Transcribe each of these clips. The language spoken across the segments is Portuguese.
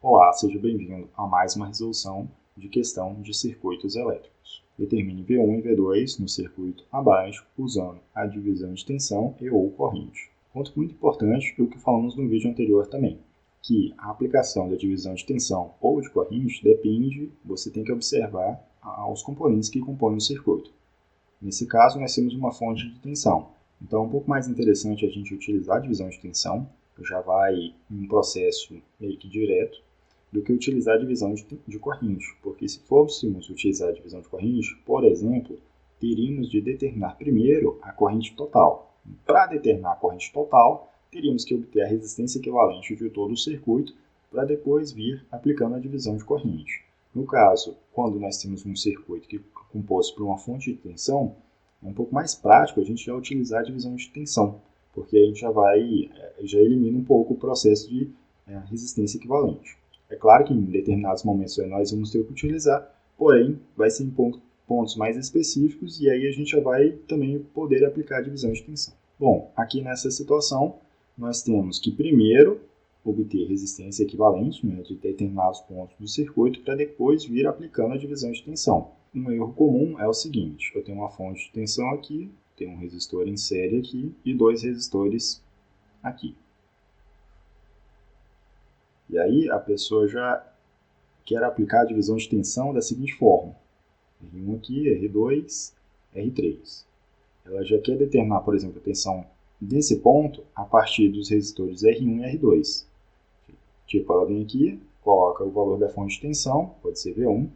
Olá, seja bem-vindo a mais uma resolução de questão de circuitos elétricos. Determine V1 e V2 no circuito abaixo usando a divisão de tensão e ou corrente. Ponto muito importante é o que falamos no vídeo anterior também, que a aplicação da divisão de tensão ou de corrente depende, você tem que observar os componentes que compõem o circuito. Nesse caso, nós temos uma fonte de tensão. Então, é um pouco mais interessante a gente utilizar a divisão de tensão, que já vai em um processo meio que direto, do que utilizar a divisão de corrente. Porque se fôssemos utilizar a divisão de corrente, por exemplo, teríamos de determinar primeiro a corrente total. Para determinar a corrente total, teríamos que obter a resistência equivalente de todo o circuito, para depois vir aplicando a divisão de corrente. No caso, quando nós temos um circuito que é composto por uma fonte de tensão, é um pouco mais prático a gente já utilizar a divisão de tensão, porque a gente já elimina um pouco o processo de resistência equivalente. É claro que em determinados momentos nós vamos ter que utilizar, porém vai ser em pontos mais específicos e aí a gente já vai também poder aplicar a divisão de tensão. Bom, aqui nessa situação nós temos que primeiro obter resistência equivalente de determinados pontos do circuito para depois vir aplicando a divisão de tensão. Um erro comum é o seguinte, eu tenho uma fonte de tensão aqui, tenho um resistor em série aqui e dois resistores aqui. E aí a pessoa já quer aplicar a divisão de tensão da seguinte forma. R1 aqui, R2, R3. Ela já quer determinar, por exemplo, a tensão desse ponto a partir dos resistores R1 e R2. Tipo, ela vem aqui, coloca o valor da fonte de tensão, pode ser V1,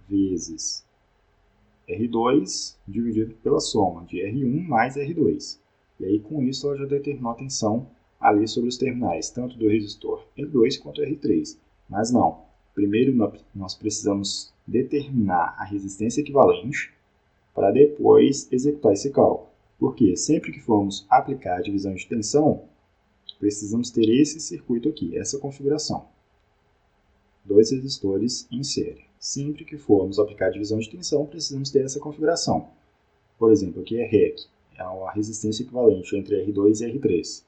vezes R2 dividido pela soma de R1 mais R2. E aí, com isso, ela já determinou a tensão ali sobre os terminais, tanto do resistor R2 quanto R3. Mas não, primeiro nós precisamos determinar a resistência equivalente para depois executar esse cálculo. Porque sempre que formos aplicar a divisão de tensão, precisamos ter esse circuito aqui, essa configuração. Dois resistores em série. Sempre que formos aplicar a divisão de tensão, precisamos ter essa configuração. Por exemplo, aqui é REC, é a resistência equivalente entre R2 e R3.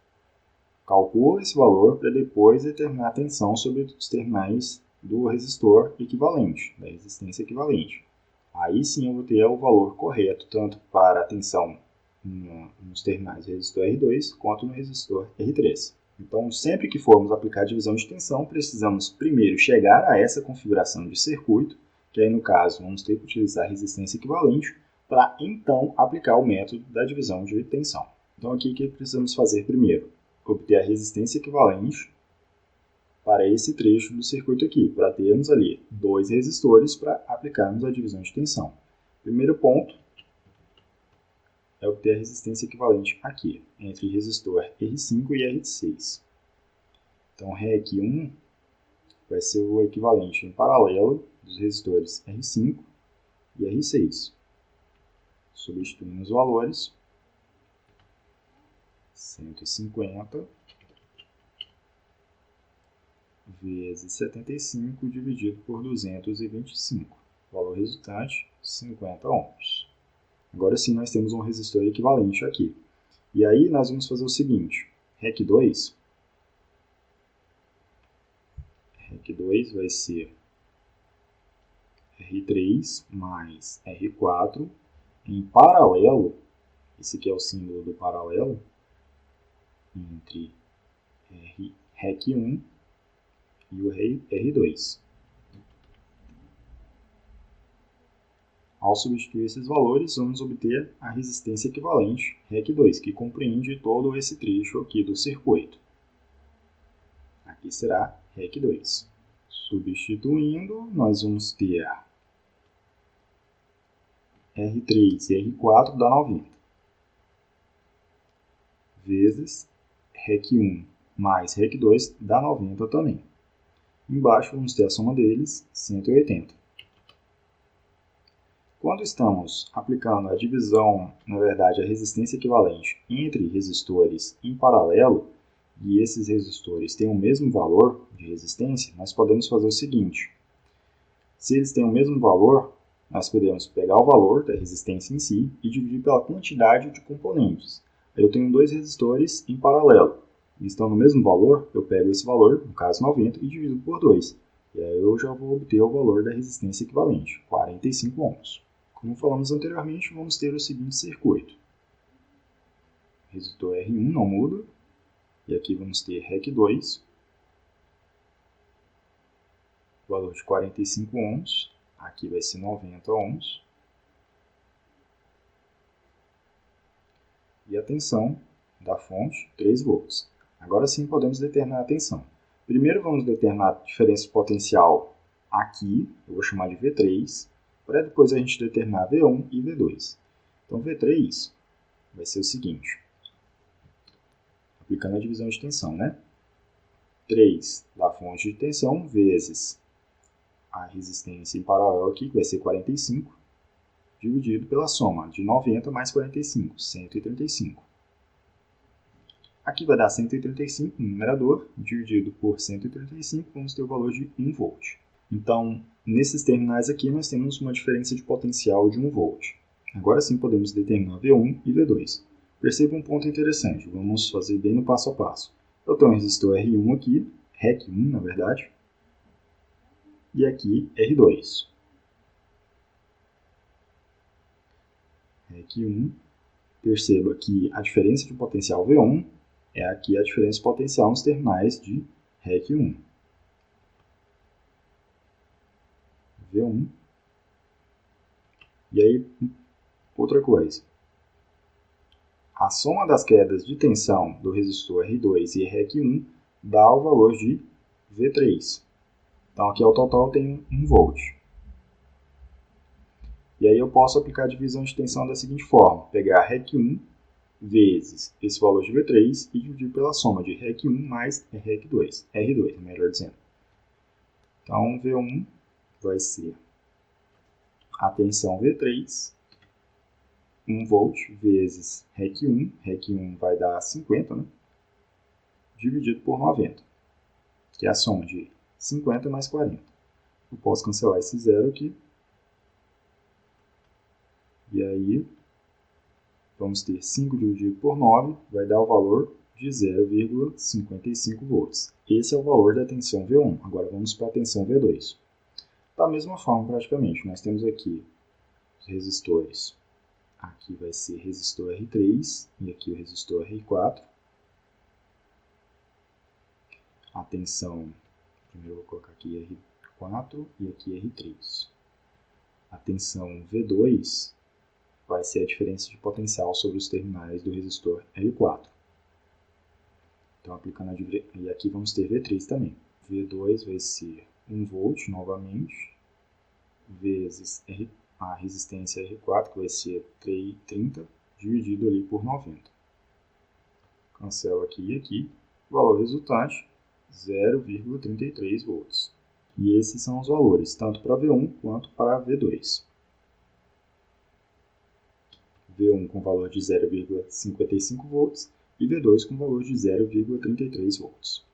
Calcula esse valor para depois determinar a tensão sobre os terminais do resistor equivalente, da resistência equivalente. Aí sim eu vou ter o valor correto, tanto para a tensão nos terminais do resistor R2 quanto no resistor R3. Então, sempre que formos aplicar a divisão de tensão, precisamos primeiro chegar a essa configuração de circuito, que aí no caso vamos ter que utilizar a resistência equivalente, para então aplicar o método da divisão de tensão. Então aqui o que precisamos fazer primeiro? Obter a resistência equivalente para esse trecho do circuito aqui, para termos ali dois resistores para aplicarmos a divisão de tensão. Primeiro ponto é obter a resistência equivalente aqui, entre resistor R5 e R6. Então, REC1 vai ser o equivalente em paralelo dos resistores R5 e R6. Substituindo os valores, 150 vezes 75 dividido por 225. Valor resultante, 50 ohms. Agora sim, nós temos um resistor equivalente aqui. E aí, nós vamos fazer o seguinte. REC2 vai ser R3 mais R4 em paralelo, esse aqui é o símbolo do paralelo, entre REC1 e o R2. Ao substituir esses valores, vamos obter a resistência equivalente REC2, que compreende todo esse trecho aqui do circuito. Aqui será REC2. Substituindo, nós vamos ter R3 e R4 dá 90, vezes REC1 mais REC2 dá 90 também. Embaixo vamos ter a soma deles, 180. Quando estamos aplicando a divisão, na verdade, a resistência equivalente entre resistores em paralelo, e esses resistores têm o mesmo valor de resistência, nós podemos fazer o seguinte. Se eles têm o mesmo valor, nós podemos pegar o valor da resistência em si e dividir pela quantidade de componentes. Eu tenho dois resistores em paralelo. Eles estão no mesmo valor, eu pego esse valor, no caso 90, e divido por 2. E aí eu já vou obter o valor da resistência equivalente, 45 ohms. Como falamos anteriormente, vamos ter o seguinte circuito. O resistor R1 não muda, e aqui vamos ter REC2, valor de 45 ohms, aqui vai ser 90 ohms, e a tensão da fonte, 3 volts. Agora sim podemos determinar a tensão. Primeiro vamos determinar a diferença de potencial aqui, eu vou chamar de V3, para depois a gente determinar V1 e V2. Então V3 vai ser o seguinte, aplicando a divisão de tensão, né? 3 da fonte de tensão vezes a resistência em paralelo aqui, que vai ser 45, dividido pela soma de 90 mais 45, 135. Aqui vai dar 135 no numerador, dividido por 135, vamos ter o valor de 1 volt. Então, nesses terminais aqui, nós temos uma diferença de potencial de 1 volt. Agora sim podemos determinar V1 e V2. Perceba um ponto interessante, vamos fazer bem no passo a passo. Eu tenho um resistor R1 aqui, REC1 na verdade, e aqui R2. REC1, perceba que a diferença de potencial V1 é aqui a diferença de potencial nos terminais de REC1. V1. E aí, outra coisa. A soma das quedas de tensão do resistor R2 e REC1 dá o valor de V3. Então, aqui ao total tem 1 volt. E aí eu posso aplicar a divisão de tensão da seguinte forma. Pegar REC1 vezes esse valor de V3 e dividir pela soma de REC1 mais REC2. R2, melhor dizendo. Então, V1 vai ser a tensão V3, 1 volt vezes REC1. REC1 vai dar 50, né? Dividido por 90, que é a soma de 50 mais 40. Eu posso cancelar esse zero aqui. E aí, vamos ter 5 dividido por 9, vai dar o valor de 0,55 volts. Esse é o valor da tensão V1. Agora vamos para a tensão V2. Da mesma forma, praticamente, nós temos aqui os resistores. Aqui vai ser resistor R3 e aqui o resistor R4. A tensão, primeiro eu vou colocar aqui R4 e aqui R3. A tensão V2 vai ser a diferença de potencial sobre os terminais do resistor R4. Então, aplicando a divisão, e aqui vamos ter V3 também. V2 vai ser 1 volt novamente, vezes a resistência R4, que vai ser 30, dividido ali por 90. Cancelo aqui e aqui. O valor resultante, 0,33 volts. E esses são os valores, tanto para V1 quanto para V2. V1 com valor de 0,55 volts e V2 com valor de 0,33 volts.